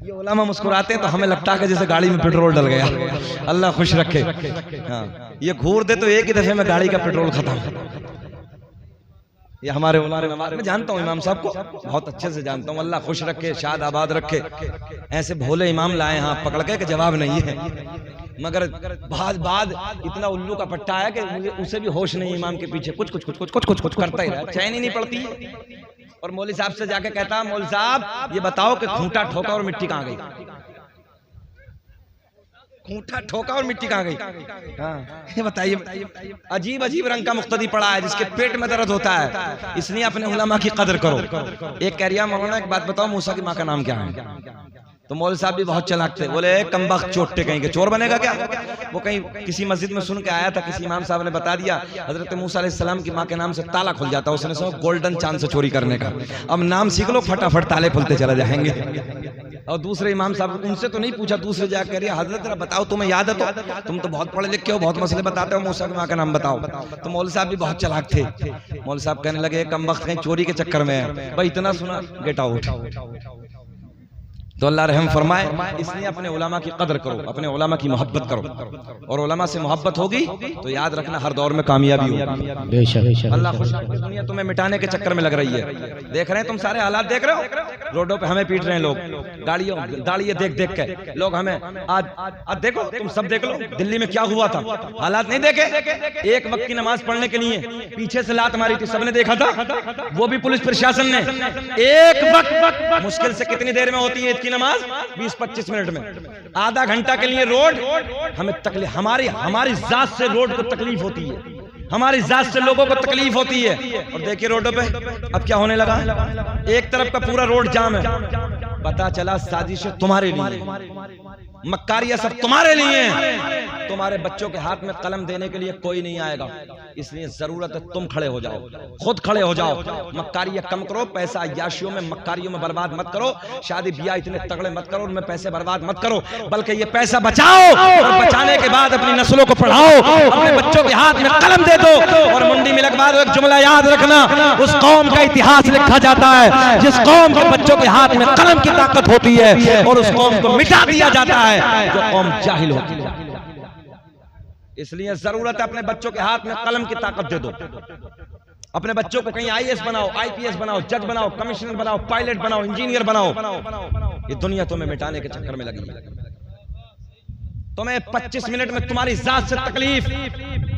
ये उलमा मुस्कुराते हैं तो हमें लगता है कि जैसे गाड़ी में पेट्रोल डल गया। अल्लाह खुश रखे। हाँ, ये घूर दे तो एक ही दफे में गाड़ी का पेट्रोल खत्म। ये हमारे मैं जानता हूँ इमाम साहब को बहुत अच्छे से जानता हूँ। अल्लाह खुश रखे, शाद आबाद रखे। ऐसे भोले इमाम लाए हाँ पकड़ के जवाब नहीं है, मगर बाद इतना उल्लू का पट्टा है कि मुझे उसे भी होश नहीं। इमाम के पीछे कुछ करता ही रहा, चैन ही नहीं पड़ती। और मौलवी साहब से जाके कहता, मौलवी साहब ये बताओ कि खूंटा ठोका और मिट्टी कहाँ गई? खूंटा ठोका और मिट्टी कहाँ गई? हाँ, ये बताइए। अजीब रंग का मुक्तदी पड़ा है जिसके पेट में दर्द होता है, इसलिए अपने उलमा की कदर करो। एक कह रिया मौलाना एक बात बताओ, मूसा की माँ का नाम क्या है? तो मौलवी साहब भी बहुत चलाक थे, बोले कमबख्त चोटे कहीं के चोर बनेगा क्या? वो कहीं किसी मस्जिद में सुन के आया था, किसी इमाम साहब ने बता दिया हजरत मूसा अलैहिस्सलाम की माँ के नाम से ताला खुल जाता है। उसने सोचा गोल्डन चांस से चोरी करने का, अब नाम सीख लो फटाफट ताले खुलते चले जाएंगे। और दूसरे इमाम साहब उनसे तो नहीं पूछा, दूसरे जाकर कह रही हजरत बताओ तुम्हें याद है? तो तुम तो बहुत पढ़े लिखे हो, बहुत मसले बताते हो, मूसा की माँ का नाम बताओ। तो मौलवी साहब भी बहुत चलाक थे। मौलवी साहब कहने लगे कमबख्त कहीं चोरी के चक्कर में है, भाई इतना सुना गेट आउट। तो अल्लाह रहम फरमाए, इसलिए अपने उलमा की कदर करो, अपने उलमा की मोहब्बत करो। और उलमा से मोहब्बत होगी तो याद रखना हर दौर में कामयाबी होगी। बेशक अल्लाह खुश रखे। दुनिया तुम्हें मिटाने के चक्कर में लग रही है। देख रहे हैं तुम सारे हालात देख रहे हो, रोडों पे हमें पीट रहे हैं लोग, गाड़ियां देख के लोग हमें। आज देखो, तुम सब देख लो दिल्ली में क्या हुआ था, हालात नहीं देखे? एक वक्त की नमाज पढ़ने के लिए पीछे से लात मारी थी, सबने देखा था, वो भी पुलिस प्रशासन ने। एक वक्त मुश्किल से कितनी देर में होती है की नमाज? 20-25 मिनट में। आधा घंटा के लिए रोड हमें तकलीफ, हमारी जात से रोड को तकलीफ होती है, हमारी जात से लोगों को तकलीफ होती है। और देखिए रोडों पे अब क्या होने लगा, एक तरफ का पूरा रोड जाम है। पता चला साजिशें तुम्हारे लिए, मक्कारियां सब तुम्हारे लिए हैं। तुम्हारे बच्चों के हाथ में कलम देने के लिए कोई नहीं आएगा, इसलिए जरूरत है तुम खड़े हो जाओ, खुद खड़े हो जाओ। मक्कारियां कम करो, पैसा अय्याशियों में मक्कारियों में बर्बाद मत करो, शादी ब्याह इतने तगड़े मत करो, उनमें पैसे बर्बाद मत करो, बल्कि ये पैसा बचाओ और बचाने के बाद अपनी नस्लों को पढ़ाओ, अपने बच्चों के हाथ में कलम दे दो। और मुंडी मिलक बाद एक जुमला याद रखना, उस कौम का इतिहास लिखा जाता है जिस कौम के बच्चों के हाथ में कलम की ताकत होती है, और उस कौम को मिटा दिया जाता है जो कौम जाहिल होती है। इसलिए जरूरत है अपने बच्चों के हाथ में कलम की ताकत दे दो। अपने बच्चों को कहीं IAS बनाओ, IPS बनाओ, जज बनाओ, कमिश्नर बनाओ, पायलट बनाओ, इंजीनियर बनाओ। ये दुनिया तुम्हें मिटाने के चक्कर में लगी है। तुम्हें 25 मिनट में तुम्हारी जात से तकलीफ,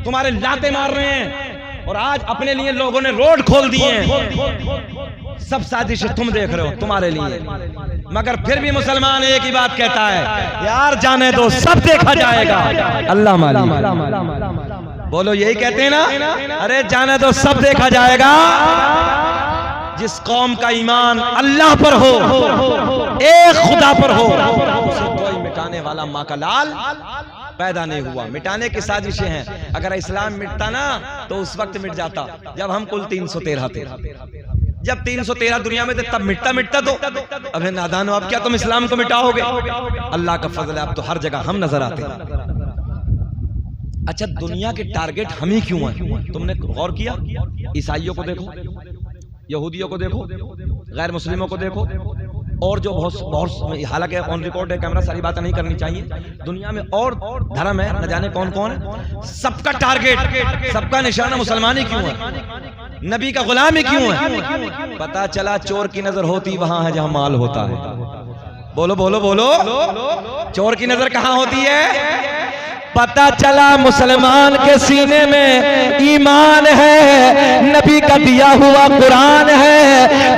तुम्हारे लाते मार रहे हैं, और आज अपने लिए लोगों ने रोड खोल दिए हैं। सब साजिशें तुम देख रहे हो तुम्हारे लिए, मगर फिर भी मुसलमान एक ही बात कहता है, यार जाने दो सब देखा जाएगा, अल्लाह मालिक। बोलो यही कहते हैं ना, अरे जाने दो सब देखा जाएगा। जिस कौम का ईमान अल्लाह पर हो, एक खुदा पर हो, उसे कोई मिटाने वाला माँ का लाल पैदा नहीं हुआ। मिटाने की साजिशें हैं। अगर इस्लाम मिटता ना तो उस वक्त मिट जाता जब हम कुल 313 थे। जब 313 दुनिया में थे तब मिटता तो अबे नादान हो, अब क्या तुम इस्लाम को मिटाओगे? अल्लाह का फजल है, अब तो हर जगह हम नजर आते हैं। अच्छा, दुनिया के टारगेट हम ही क्यों हैं? तुमने गौर किया? ईसाइयों को देखो, यहूदियों को देखो, गैर मुस्लिमों को देखो, और जो बहुत, हालांकि ऑन रिकॉर्ड है कैमरा, सारी बातें नहीं करनी चाहिए। दुनिया में और धर्म है, न जाने कौन कौन है, सबका टारगेट, सबका निशाना मुसलमानी क्यों है? नबी का गुलामी क्यों है? पता चला चोर की नजर होती वहां है जहां माल होता है। बोलो बोलो बोलो, चोर की नजर कहां होती है? पता चला मुसलमान के सीने में ईमान है, नबी का दिया हुआ कुरान है,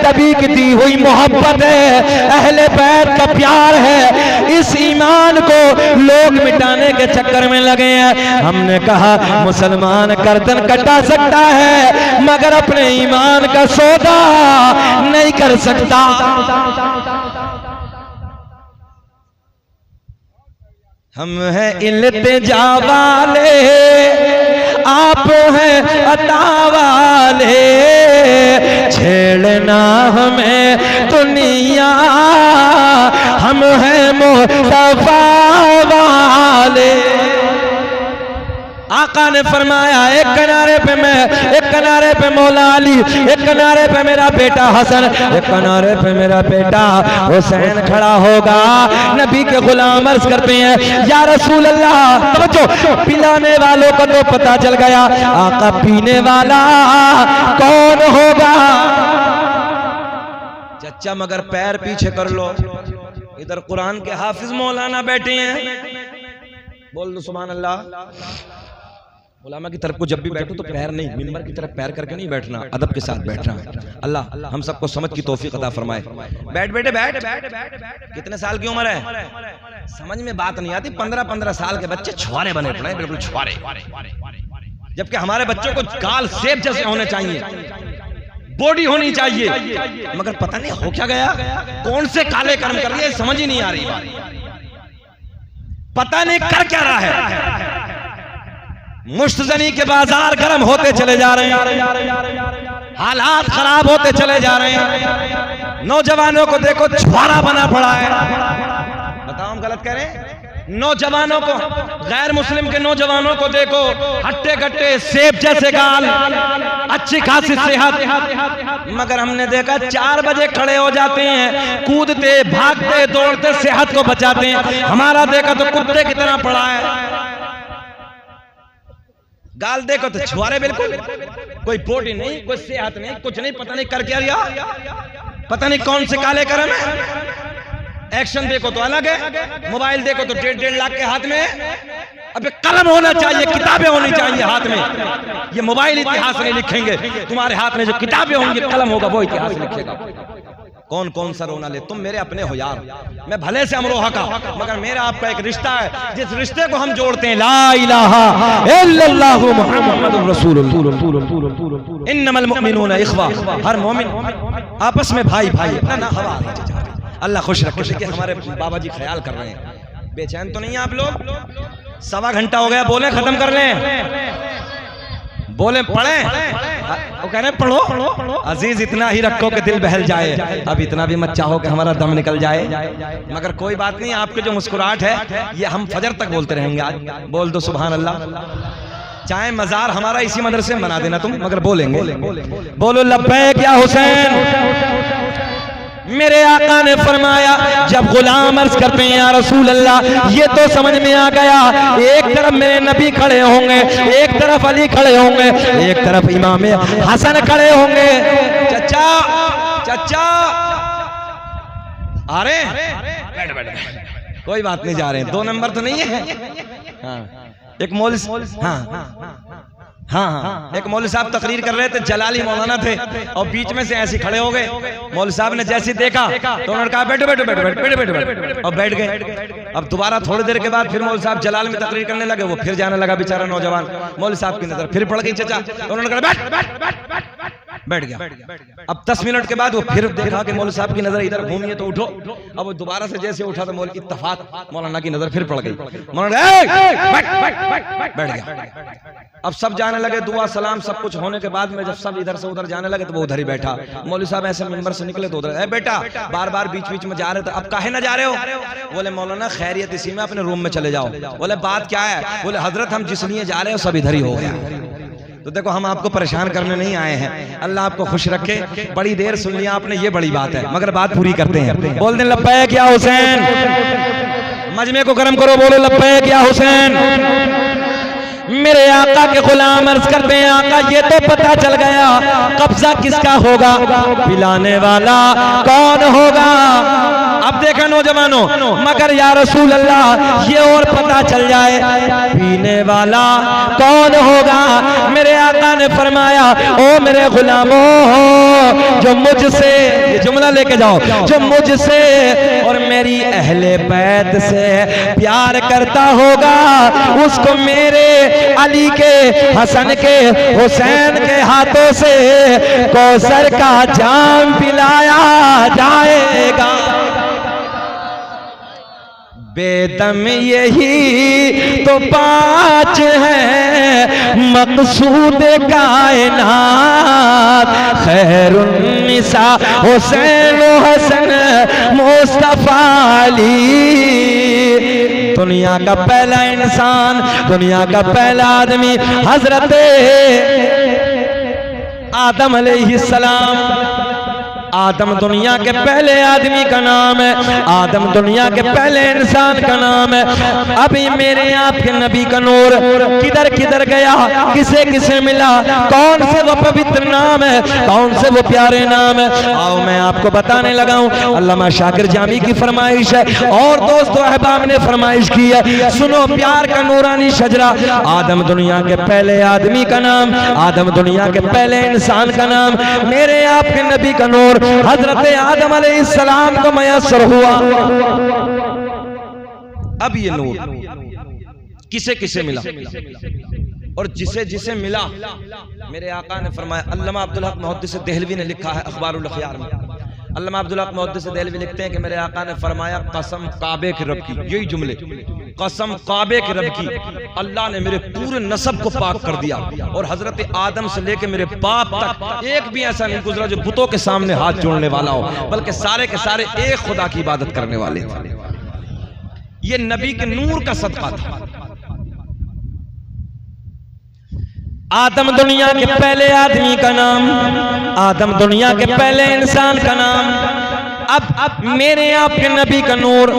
नबी की दी हुई मोहब्बत है, अहले बैत का प्यार है। इस ईमान को लोग मिटाने के चक्कर में लगे हैं। हमने कहा मुसलमान गर्दन कटा सकता है मगर अपने ईमान का सौदा नहीं कर सकता। हम हैं इल्तिजा वाले, आप हैं अता वाले, छेड़ना हमें दुनिया, हम हैं मुस्तफा वाले। आका ने फरमाया एक किनारे पे मैं, एक किनारे पे मौला अली, एक किनारे पे मेरा बेटा हसन, एक किनारे पे मेरा बेटा हुसैन खड़ा होगा। नबी के गुलाम अर्ज करते हैं या रसूल अल्लाह, तवज्जो, पिलाने वालों को तो पता चल गया, आका पीने वाला कौन होगा? चचा मगर पैर पीछे कर लो, इधर कुरान के हाफिज मौलाना बैठे हैं, बोल दो सुभान अल्लाह। उलामा की तरफ को जब भी बैठो तो पैर नहीं, मिंबर की तरफ पैर करके नहीं बैठना, अदब के साथ बैठना। अल्लाह हम सबको समझ की तौफीक अता फरमाए। बैठ बेटे बैठ। कितने साल की उम्र है? समझ में बात नहीं आती। 15-15 साल के बच्चे छुआरे बने पड़े, बिल्कुल छुआरे, जबकि हमारे बच्चों को गाल सेब जैसे होने चाहिए, बॉडी होनी चाहिए, मगर पता नहीं हो क्या गया, कौन से काले कर्म कर रही है समझ ही नहीं आ रही, पता नहीं कर क्या रहा है। मुश्तजनी के बाजार गर्म होते चले जा रहे हैं, हालात खराब होते चले जा रहे हैं, नौजवानों को देखो छुआरा बना पड़ा है। बताओ हम गलत कह रहे हैं? नौजवानों को, गैर मुस्लिम के नौजवानों को देखो, हट्टे गट्टे, सेब जैसे गाल, अच्छी खासी सेहत, मगर हमने देखा 4 बजे खड़े हो जाते हैं, कूदते भागते दौड़ते सेहत को बचाते हैं। हमारा देखा तो कुत्ते की तरह पड़ा है, गाल देखो तो छुआरे, बिल्कुल कोई बॉडी नहीं, कोई सेहत नहीं, कुछ नहीं, पता नहीं कर क्या लिया, पता नहीं कौन से काले कर्म है। एक्शन देखो तो अलग है, मोबाइल देखो तो 1.5 लाख के हाथ में। अबे कलम होना चाहिए, किताबें होनी चाहिए हाथ में। ये मोबाइल इतिहास नहीं लिखेंगे, तुम्हारे हाथ में जो किताबें होंगी, कलम होगा वो इतिहास लिखेगा। कौन कौन सा रोना ले, तुम मेरे अपने हो यार, मैं भले से अमरोहा का, मगर मेरा आपका एक रिश्ता है, जिस रिश्ते को हम जोड़ते हैं ला इलाहा इल्लल्लाहु मुहम्मदुर रसूलुल्लाह, इन्नमल मुमिनूना इख्वा, हर मोमिन आपस में भाई भाई। ना हवा अल्लाह खुश रखे। देखिए हमारे बाबा जी ख्याल कर रहे हैं, बेचैन तो नहीं है आप लोग? 1.25 घंटा हो गया, बोले खत्म कर लें, बोले पढ़े, वो कह रहे पढ़ो अजीज, इतना ही रखो कि दिल बहल जाए, अब इतना भी मत चाहो कि हमारा दम निकल जाए। मगर कोई बात नहीं, आपके जो मुस्कुराहट है ये हम फजर तक बोलते रहेंगे। आज बोल दो सुभान अल्लाह। चाहे मजार हमारा इसी मदरसे में बना देना तुम, मगर बोलेंगे। बोलो लब्बैक या हुसैन। मेरे आका ने फरमाया, जब गुलाम अर्ज करते हैं या रसूल अल्लाह, ये तो समझ में आ गया, एक तरफ मेरे नबी खड़े होंगे, एक तरफ अली खड़े होंगे, एक तरफ इमाम हसन खड़े होंगे। चचा चचा आ रहे हैं? बैठ कोई बात नहीं, जा रहे हैं, 2 नंबर तो नहीं है। हाँ एक मौलवी, हाँ, एक मौलवी साहब तकरीर कर रहे थे, जलाली मौलाना थे, और बीच में से ऐसे खड़े हो गए। मौलवी साहब ने जैसे देखा तो उन्होंने कहा बैठो बैठो बैठो बैठो बैठो बैठो, और बैठ गए। अब दोबारा थोड़ी देर के बाद फिर मौलवी साहब जलाल में तकरीर करने लगे, वो फिर जाने लगा बेचारा नौजवान। मौलवी साहब की नजर फिर पड़ गई चचा, तो उन्होंने कहा बैठ बैठ बैठ बैठ गया। अब 10 मिनट के बाद वो फिर देखा कि मौलवी साहब की नजर इधर घूमी है तो उठो। अब वो दोबारा से जैसे उठा तो मौलवी इत्तफाक मौलाना की नजर फिर पड़ गई, मौलाना बैठ गया। अब सब जाने लगे, दुआ सलाम सब कुछ होने के बाद में जब सब इधर से उधर जाने लगे तो वो उधर ही बैठा। मौलवी साहब ऐसे मिंबर से निकले तो उधर, बेटा बार बार बीच बीच में जा रहे थे, अब काहे ना जा रहे हो? बोले मौलाना खैरियत इसी में, अपने रूम में चले जाओ। बोले बात क्या है? बोले हजरत हम जिस लिए जा रहे हो सब इधर ही हो गया। तो देखो हम आपको परेशान करने नहीं आए हैं, अल्लाह आपको खुश रखे। बड़ी देर सुन लिया आपने, ये बड़ी बात है, मगर बात पूरी करते हैं। बोल दें लब्बैक या हुसैन। मजमे को गर्म करो, बोलो लब्बैक या हुसैन। मेरे आका के गुलाम अर्ज करते हैं, आका ये तो पता चल गया, कब्जा किसका होगा, पिलाने वाला कौन होगा। अब देखा नौजवानों, मगर या रसूल अल्लाह ये और पता चल जाए, पीने वाला कौन होगा। मेरे आका ने फरमाया, ओ मेरे गुलामों, जो मुझसे, ये जुमला लेके जाओ, जो मुझसे और मेरी अहले बैत से प्यार करता होगा, उसको मेरे अली के, हसन के, हुसैन के हाथों से कौसर का जाम पिलाया जाएगा। बेदम यही तो 5 है मकसूद कायनात, खैरुन निसा हुसैन हसन मुस्तफा अली। दुनिया का पहला इंसान, दुनिया का पहला आदमी हजरत आदम अलैहिस्सलाम। आदम दुनिया के पहले आदमी का नाम है, आदम दुनिया के पहले इंसान का नाम है। अभी मेरे आपके नबी का नूर किधर किधर गया, किसे किसे मिला, कौन से वो पवित्र नाम है, कौन से वो प्यारे नाम है, आओ मैं आपको बताने लगा हूँ। अल्लामा शाकिर जामी की फरमाइश है और दोस्तों अहबाब ने फरमाइश की है, सुनो प्यार का नूरानी शजरा। आदम दुनिया के पहले आदमी का नाम, आदम दुनिया के पहले इंसान का नाम, मेरे आपके नबी का नूर हजरत आदम अलैहिस्सलाम को मयस्सर हुआ। अब ये नूर किसे किसे मिला और जिसे जिसे मिला, मेरे आका ने फरमाया। अल्लामा अब्दुल हक मुहद्दिस देहलवी ने लिखा है अखबारुल अखयार में, अल्लामा अब्दुल हक मुहद्दिस देहलवी लिखते हैं कि मेरे आका ने फरमाया कसम काबे के रब की, यही जुमले, कसम काबे के रब की, अल्लाह ने मेरे पूरे नसब को पाक कर दिया और हजरत आदम से लेके मेरे बाप तक एक भी ऐसा नहीं गुजरा जो बुतों के सामने हाथ जोड़ने वाला हो, बल्कि सारे के सारे एक खुदा की इबादत करने वाले थे। ये नबी के नूर का सदका था। आदम दुनिया के पहले आदमी का नाम, आदम दुनिया के पहले इंसान का नाम। अब मेरे आपके नबी का नूर,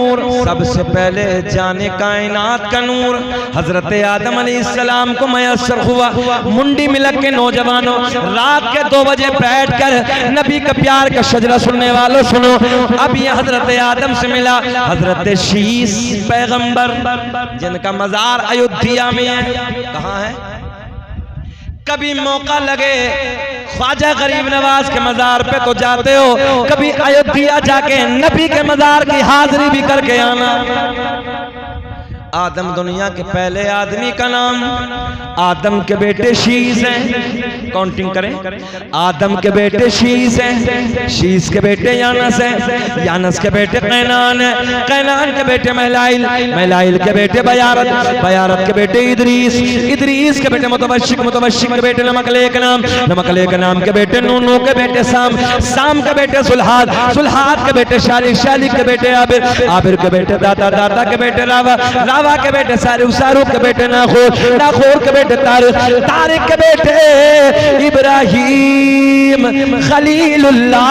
सबसे पहले जाने कायनात का नूर हजरत आदम अलैहिस्सलाम को मयस्सर हुआ। मुंडी मिलक के नौजवानों, रात के 2 बजे बैठकर नबी का प्यार का शजरा सुनने वालों सुनो। अब ये हजरत आदम से मिला हजरत शीस पैगंबर, जिनका मजार अयोध्या में है। कहाँ है? कभी मौका लगे ख्वाजा गरीब नवाज के मजार पे तो जाते हो, कभी अयोध्या जाके नबी के मजार की हाजिरी भी करके आना। आदम दुनिया के पहले आदमी का नाम, आदम के बेटे शीस हैं, काउंटिंग करें, आदम के बेटे शीस हैं, शीस के बेटे यानस हैं, यानस के बेटे कैनान हैं, कैनान के बेटे महलाइल, महलाइल के बेटे बयारत, बयारत के बेटे इदरीस, इदरीस के बेटे मुतवश्शिक, मुतवश्शिक के बेटे नमकले के नाम, नमकले के नाम के बेटे नूनू के बेटे साम, साम के बेटे सुल्हाद, सुल्हाद के बेटे शालिक, शालिक के बेटे आबिर, आबिर के बेटे दाता, दाता के बेटे रावा, रावा के बेटे सारुख, सारुख के बेटे नाखोर, नाखोर के बेटे तारिक, तारिक के बेटे इब्राहिम खलीलुल्लाह,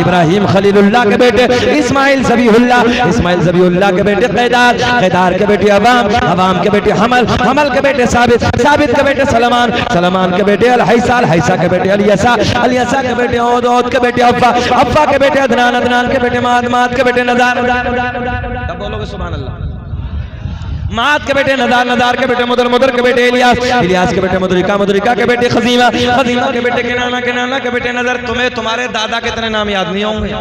इब्राहिम खलीलुल्लाह के बेटे इस्माइल ज़बीहुल्लाह, इस्माइल ज़बीहुल्लाह के बेटे कैदार, कैदार के बेटे अवाम, अवाम के बेटे हमल, हमल के बेटे साबित, साबित के बेटे सलमान, सलमान के बेटे अल-हैसा, अल-हैसा के बेटे अलियसा, अलियसा के बेटे औद, औद के बेटे अफ़्फ़ा, अफ़्फ़ा के बेटे अदनान, अदनान के बेटे माद, माद के बेटे नज़ार, तब बोलोगे सुभान अल्लाह। माद के बेटे नदार, नदार के बेटे मुदर, मुदर के बेटे इलियास, इलियास के बेटे मुदरिका, मुदरिका के बेटे खजीमा, खजीमा के बेटे किनाना, किनाना के बेटे नजर। तुम्हें तुम्हारे दादा के इतने नाम याद नहीं होंगे।